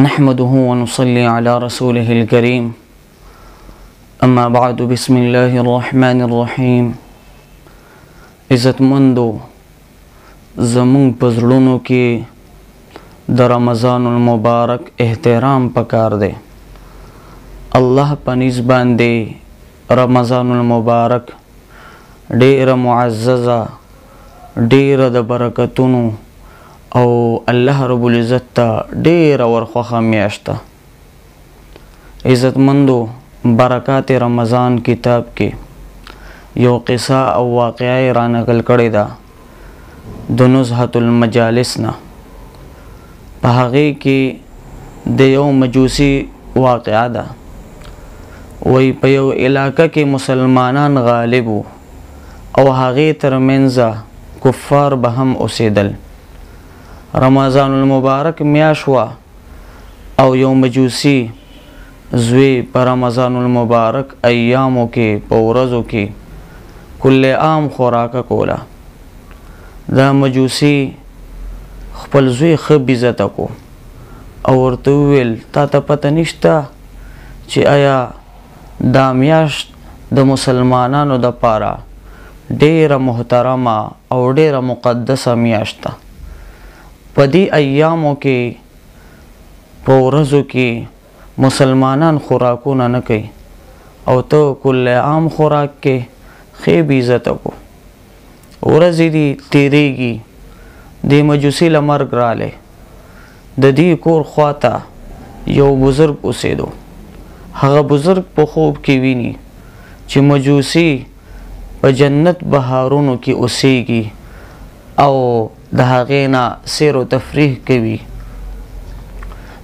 نحمده ونصلي على رسوله الكريم اما بعد بسم الله الرحمن الرحیم. عزتمندو، زمون پزړونو کې د رمضان المبارک احترام پکار دی. الله پنځ باندې رمضان المبارک ډیره معززه، ډیره د برکتونو او الله رب العزت ته ډیره ورخوښه میاشت ده. عزتمندو، برکات رمضان کتاب کې یو قصه او واقعه را نقل کړې ده د نزهة المجالس نه. په هغې کې د یو مجوسی واقعه ده. وی په یو علاقه کې مسلمانان غالب وو او هغې ترمنځ کفار به هم اوسېدل. رمضان المبارک میاشت وه او یو مجوسی زوی په رمضان المبارک ایامو کې په ورځو کې کل عام خوراکه کوله. دا مجوسی خپل زوی ښه بیزته کو او ورته وویل تا ته پته نشته چې آیا دا میاشت د مسلمانانو دپاره ډیره محترمه او ډیره مقدسه میاشت ده. په دې ایامو کې په ورځو کې مسلمانان خوراکونه نه کوي او ته کل عام خوراک کې ښې بیزته کو. ورځې دي تیریږي، د مجوسي له مرګ رالی. د دې کور خواته یو بزرګ اوسېدو. هغه بزرګ په خوب کې ویني چې مجوسي په جنت بهارونو کې اوسېږي او د هغې نه سیر و تفریح کوي.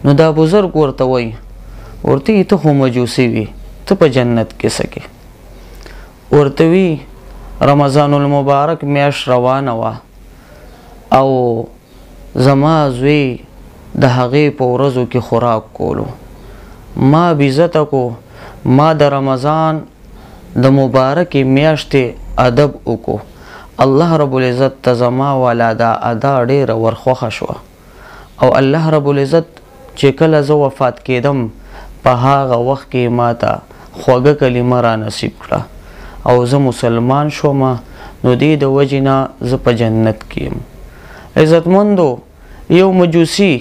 نو دا بزرګ ورته وایي، ورته ته خو مجوسی وي، ته په جنت کې څه کې؟ ورته وي رمضان المبارک میاشت روانه وه او زما زوی د هغې په ورځو کې خوراک کولو. ما بیزته کو، ما د رمضان د مبارکې میاشتې ادب وکړو. الله رب العزت ته زما والا دا ادا ډیره ورخوښه شوه او الله رب العزت چې کله زه وفات کېدم په هغه وخت کې ما ته خوږه کلمه را نصیب کړه او زه مسلمان شوم. نو دې د وجې نه زه په جنت کې یم. عزتمندو، یو مجوسی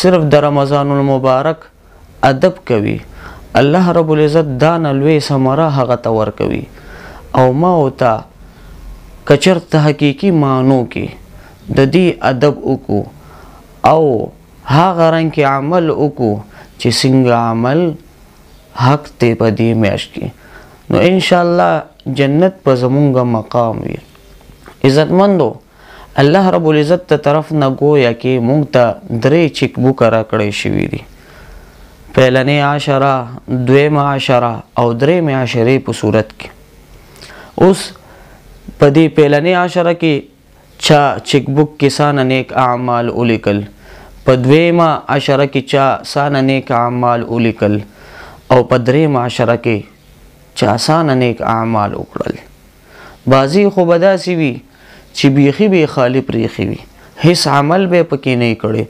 صرف د رمضان المبارک ادب کوي، الله رب العزت دا نه لوی ثمره هغه ته ورکوي. او ما ورته که چېرته حقیقي معنو کې د دې ادب وکړو او هغه رنګ کې عمل وکړو چې څنګه عمل حق دی په دې میاشت کې، نو انشاءالله جنت په زمونږ مقام وي. عزتمندو، الله رب العزت ته طرف نه ګویا کې موږ ته 3 چیک بوکه راکړی شوي دي. پهلنۍ عشره، دویمه عشره او درېمې عشرې په صورت کې. اوس په دې پهلنۍ عشره کې چا چیک بک کې سانه نیک اعمال ولیکل، په دویمه عشره کې چا سانه نیک اعمال ولیکل او په درېمه عشره کې چا سانه نیک اعمال وکړل. بعضې خو به داسې وي چې بیخي به یې خالي پرېښي وي، هیڅ عمل به یې پکې نه کړی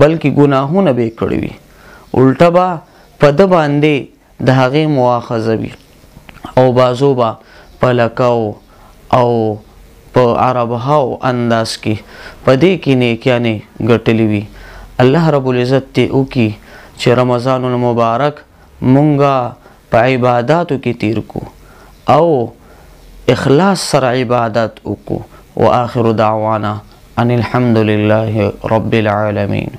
بلکې ګناهونه به یې کړي وي. الټه به په ده باندې د هغې مواخذه وي او بعضو به په لکاو او په عربهاو انداز کې په دې کې نیکیانې ګټلې وي. الله رب العزت دې وکړي چې رمضان المبارک مونږه په عباداتو کې تیر کو او اخلاص سره عبادت وکړو. وآخر دعوانا ان الحمد لله رب العالمین.